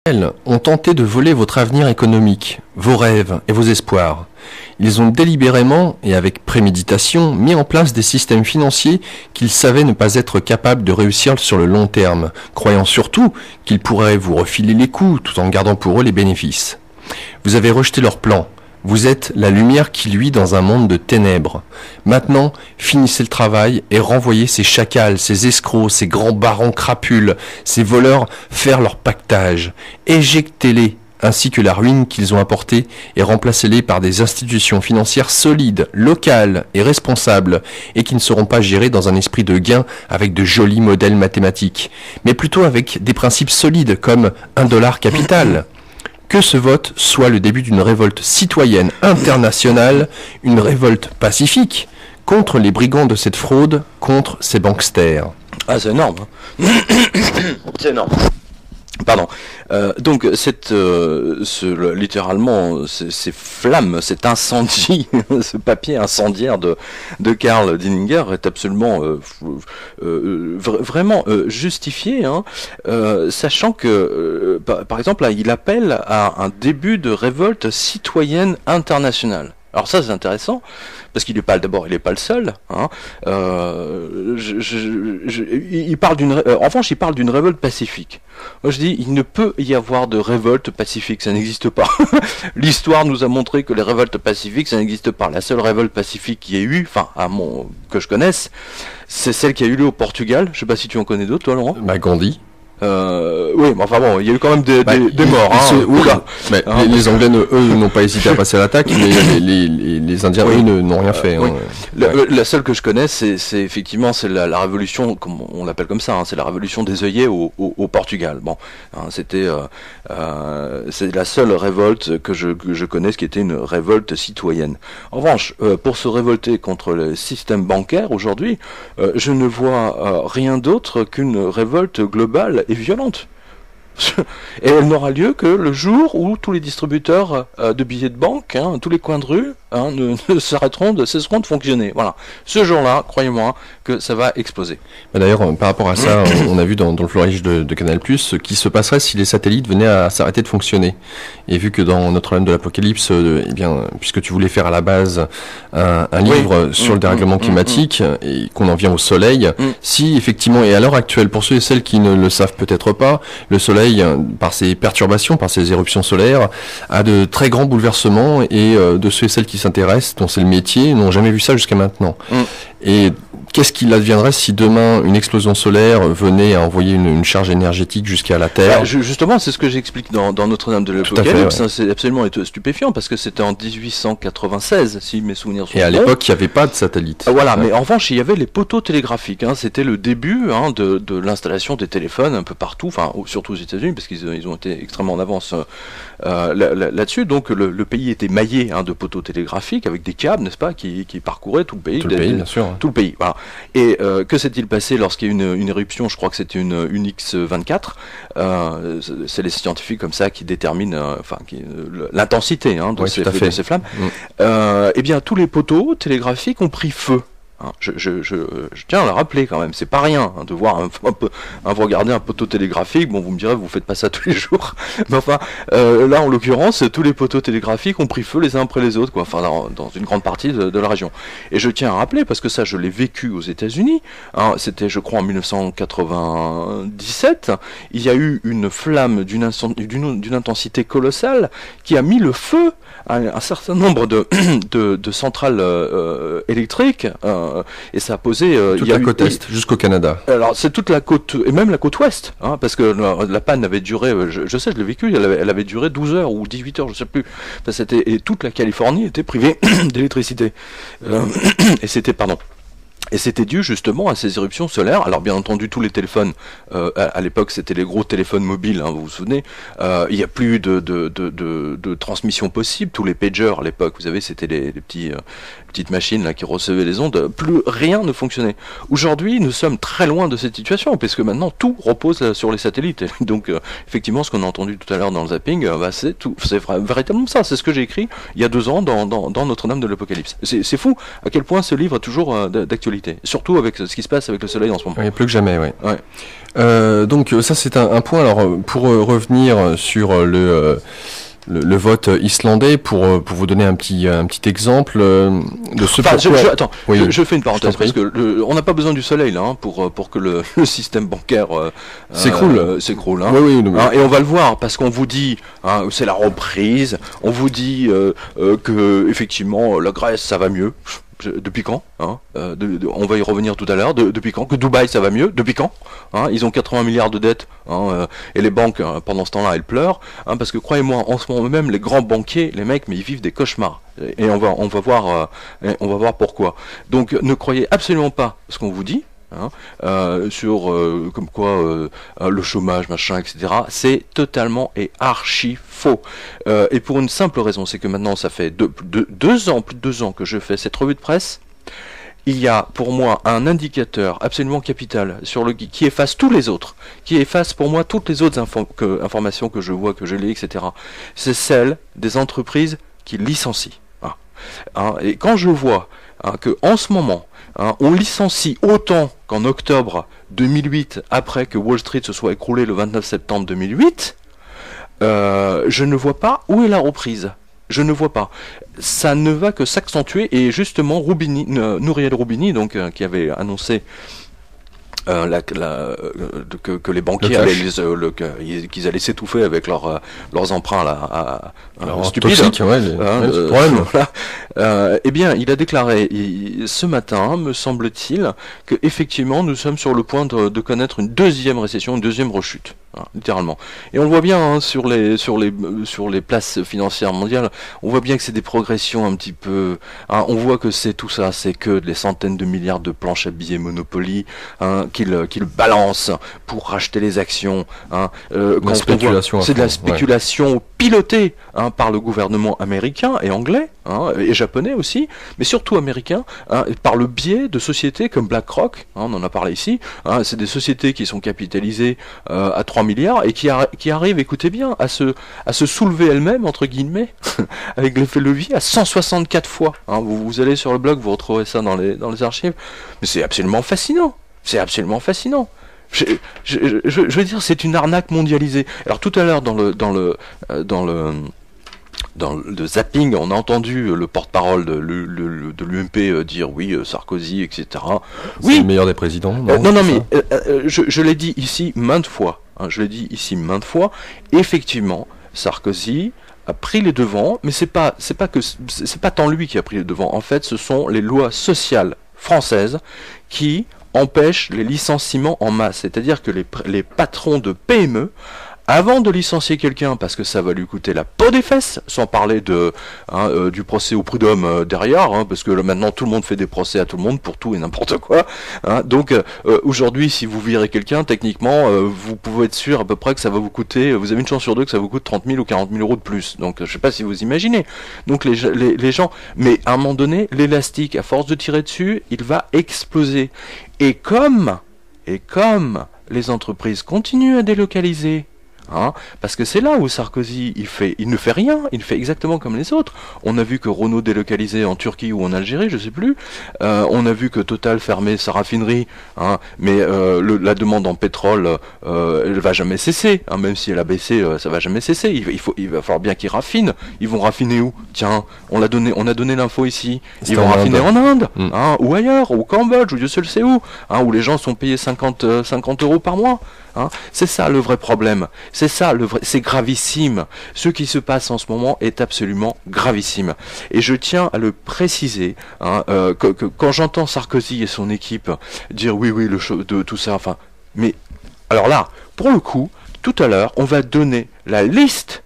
Elles ont tenté de voler votre avenir économique, vos rêves et vos espoirs. Ils ont délibérément et avec préméditation mis en place des systèmes financiers qu'ils savaient ne pas être capables de réussir sur le long terme, croyant surtout qu'ils pourraient vous refiler les coûts tout en gardant pour eux les bénéfices. Vous avez rejeté leurs plans. Vous êtes la lumière qui luit dans un monde de ténèbres. Maintenant, finissez le travail et renvoyez ces chacals, ces escrocs, ces grands barons crapules, ces voleurs faire leur pactage. Éjectez-les, ainsi que la ruine qu'ils ont apportée, et remplacez-les par des institutions financières solides, locales et responsables, et qui ne seront pas gérées dans un esprit de gain avec de jolis modèles mathématiques, mais plutôt avec des principes solides comme $1 capital. Que ce vote soit le début d'une révolte citoyenne internationale, une révolte pacifique, contre les brigands de cette fraude, contre ces banksters. Ah, c'est énorme. C'est énorme. Pardon. Donc, littéralement, ces flammes, cet incendie, ce papier incendiaire de Karl Denninger est absolument vraiment justifié, hein, sachant que, par exemple, là, il appelle à un début de révolte citoyenne internationale. Alors ça c'est intéressant parce qu'il est pas d'abord il est pas le seul. Hein. Il parle en revanche il parle d'une révolte pacifique. Moi je dis il ne peut y avoir de révolte pacifique, ça n'existe pas. L'histoire nous a montré que les révoltes pacifiques ça n'existe pas. La seule révolte pacifique qui ait eu, enfin que je connaisse, c'est celle qui a eu lieu au Portugal. Je sais pas si tu en connais d'autres toi Laurent. Gandhi. Oui, mais enfin bon, il y a eu quand même des morts. Mais les Anglais, eux, n'ont pas hésité à passer à l'attaque, mais les Indiens, eux, n'ont rien fait. Oui. La seule que je connais, c'est effectivement la révolution, comme on l'appelle comme ça, hein, c'est la révolution des œillets au Portugal. Bon, hein, c'est la seule révolte que je connaisse qui était une révolte citoyenne. En revanche, pour se révolter contre le système bancaire aujourd'hui, je ne vois rien d'autre qu'une révolte globale et violente. Et elle n'aura lieu que le jour où tous les distributeurs de billets de banque, hein, tous les coins de rue, hein, cesseront de fonctionner. Voilà. Ce jour-là, croyez-moi, que ça va exploser. D'ailleurs, par rapport à ça, on a vu dans le florilège de Canal+, ce qui se passerait si les satellites venaient à s'arrêter de fonctionner. Et vu que dans Notre-Dame de l'Apocalypse, eh bien, puisque tu voulais faire à la base un livre sur le dérèglement climatique et qu'on en vient au Soleil, si effectivement, et à l'heure actuelle, pour ceux et celles qui ne le savent peut-être pas, le Soleil, par ses perturbations, par ses éruptions solaires, a de très grands bouleversements et de ceux et celles qui s'intéressent, dont c'est le métier, n'ont jamais vu ça jusqu'à maintenant. Et qu'est-ce qu'il adviendrait si demain une explosion solaire venait à envoyer une charge énergétique jusqu'à la Terre? Justement, c'est ce que j'explique dans Notre-Dame de l'Apocalypse. Ouais. C'est absolument stupéfiant parce que c'était en 1896, si mes souvenirs sont bons. Et à l'époque, il n'y avait pas de satellite. Voilà, mais en revanche, il y avait les poteaux télégraphiques. Hein. C'était le début de l'installation des téléphones un peu partout, enfin surtout aux États-Unis, parce qu'ils ont été extrêmement en avance là-dessus. Donc le pays était maillé de poteaux télégraphiques avec des câbles, n'est-ce pas, qui parcouraient tout le pays. Tout le pays, bien sûr. Tout le pays, voilà. Et que s'est-il passé lorsqu'il y a eu une éruption? Je crois que c'était une X24. C'est les scientifiques comme ça qui déterminent l'intensité de ces flammes. Eh bien, tous les poteaux télégraphiques ont pris feu. Hein, je tiens à le rappeler quand même, c'est pas rien de voir vous regarder un poteau télégraphique. Bon, vous me direz, vous faites pas ça tous les jours, mais enfin, là en l'occurrence, tous les poteaux télégraphiques ont pris feu les uns après les autres, quoi. Enfin, dans une grande partie de la région. Et je tiens à rappeler, parce que ça, je l'ai vécu aux États-Unis. Hein, c'était, je crois, en 1997. Il y a eu une flamme d'une intensité colossale qui a mis le feu à un certain nombre de centrales électriques. Et ça a posé toute la côte est jusqu'au Canada. Alors c'est toute la côte et même la côte ouest, hein, parce que la panne avait duré, je sais, je l'ai vécu, elle avait duré 12 heures ou 18 heures, je sais plus. Enfin, et toute la Californie était privée d'électricité. Et c'était dû justement à ces éruptions solaires. Alors bien entendu, tous les téléphones, à l'époque c'était les gros téléphones mobiles, hein, vous vous souvenez, il n'y a plus de transmission possible. Tous les pagers à l'époque, vous savez, c'était les petites machines là qui recevaient les ondes, plus rien ne fonctionnait. Aujourd'hui, nous sommes très loin de cette situation, parce que maintenant tout repose sur les satellites. Et donc effectivement, ce qu'on a entendu tout à l'heure dans le zapping, c'est véritablement ça. C'est ce que j'ai écrit il y a 2 ans dans Notre-Dame de l'Apocalypse. C'est fou à quel point ce livre est toujours d'actualité. d'actualité, surtout avec ce qui se passe avec le soleil en ce moment. Oui, plus que jamais, oui. Ouais. Donc ça c'est un point. Alors pour revenir sur le vote islandais, pour vous donner un petit exemple de ce pourquoi... Attends, oui, je fais une parenthèse parce que on n'a pas besoin du soleil là pour que le système bancaire s'écroule. Hein. Oui, Et on va le voir parce qu'on vous dit c'est la reprise, on vous dit que effectivement la Grèce ça va mieux. Depuis quand on va y revenir tout à l'heure. Depuis quand que Dubaï ça va mieux? Depuis quand Ils ont 80 milliards de dettes et les banques pendant ce temps-là elles pleurent parce que croyez-moi en ce moment même les grands banquiers, les mecs, mais ils vivent des cauchemars et on va voir pourquoi. Donc ne croyez absolument pas ce qu'on vous dit. Sur comme quoi le chômage machin etc, c'est totalement et archi faux et pour une simple raison, c'est que maintenant ça fait plus de 2 ans que je fais cette revue de presse. Il y a pour moi un indicateur absolument capital qui efface tous les autres, qui efface pour moi toutes les autres informations que je vois, que je lis, etc. C'est celle des entreprises qui licencient. Et quand je vois que en ce moment on licencie autant qu'en octobre 2008, après que Wall Street se soit écroulé le 29 septembre 2008, je ne vois pas où est la reprise. Je ne vois pas. Ça ne va que s'accentuer et justement Nouriel Roubini, donc qui avait annoncé que les banquiers qu'ils allaient s'étouffer avec leurs emprunts là, stupides. Toxiques, Eh bien, il a déclaré ce matin, me semble-t-il, que effectivement nous sommes sur le point de connaître une deuxième récession, une deuxième rechute. Littéralement. Et on le voit bien sur les places financières mondiales, on voit bien que c'est des progressions un petit peu. On voit que c'est tout ça, c'est que des centaines de milliards de planches à billets Monopoly qu'ils balancent pour racheter les actions. C'est de la spéculation pilotée par le gouvernement américain et anglais et japonais aussi, mais surtout américain, par le biais de sociétés comme BlackRock. On en a parlé ici. C'est des sociétés qui sont capitalisées à 3 milliards et qui arrivent, écoutez bien, à se soulever elles-mêmes, entre guillemets, avec l'effet levier à 164 fois. Vous allez sur le blog, vous retrouverez ça dans les archives. Mais c'est absolument fascinant. C'est absolument fascinant. Je veux dire, c'est une arnaque mondialisée. Alors tout à l'heure dans le zapping, on a entendu le porte-parole de l'UMP dire oui, Sarkozy, etc. C'est le meilleur des présidents. Non, mais je l'ai dit ici maintes fois. Effectivement, Sarkozy a pris les devants, mais c'est pas tant lui qui a pris les devants. En fait, ce sont les lois sociales françaises qui empêchent les licenciements en masse. C'est-à-dire que les patrons de PME, avant de licencier quelqu'un, parce que ça va lui coûter la peau des fesses, sans parler du procès au prud'homme derrière, parce que maintenant tout le monde fait des procès à tout le monde pour tout et n'importe quoi. Donc aujourd'hui, si vous virez quelqu'un, techniquement, vous pouvez être sûr à peu près que ça va vous coûter, vous avez une chance sur deux que ça vous coûte 30 000 ou 40 000 euros de plus. Donc je sais pas si vous imaginez. Donc les gens, mais à un moment donné, l'élastique, à force de tirer dessus, il va exploser. Et comme les entreprises continuent à délocaliser, parce que c'est là où Sarkozy il ne fait rien, il fait exactement comme les autres. On a vu que Renault délocalisait en Turquie ou en Algérie, je sais plus. On a vu que Total fermait sa raffinerie, mais la demande en pétrole, elle va jamais cesser, même si elle a baissé, ça va jamais cesser. Il va falloir bien qu'ils raffinent. Ils vont raffiner où? Tiens, on a donné l'info ici. Ils vont raffiner en Inde, ou ailleurs, au Cambodge, ou Dieu seul sait où, où les gens sont payés 50 euros par mois. C'est ça le vrai problème. C'est ça c'est gravissime. Ce qui se passe en ce moment est absolument gravissime. Et je tiens à le préciser, que quand j'entends Sarkozy et son équipe dire oui, de tout ça, mais alors là, pour le coup, tout à l'heure, on va donner la liste